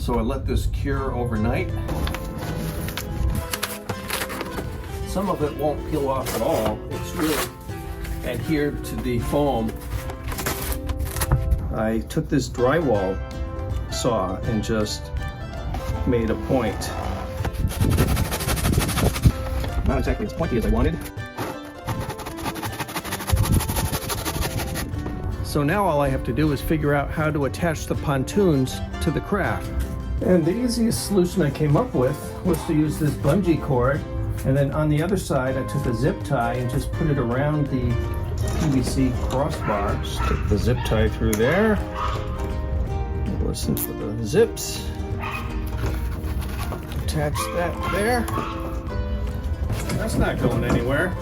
So I let this cure overnight. Some of it won't peel off at all. It's really adhered to the foam. I took this drywall saw and just made a point. Not exactly as pointy as I wanted. So now all I have to do is figure out how to attach the pontoons to the craft. And the easiest solution I came up with was to use this bungee cord, and then on the other side I took a zip tie and just put it around the PVC crossbar. Stick the zip tie through there. Listen for the zips. Attach that there. That's not going anywhere.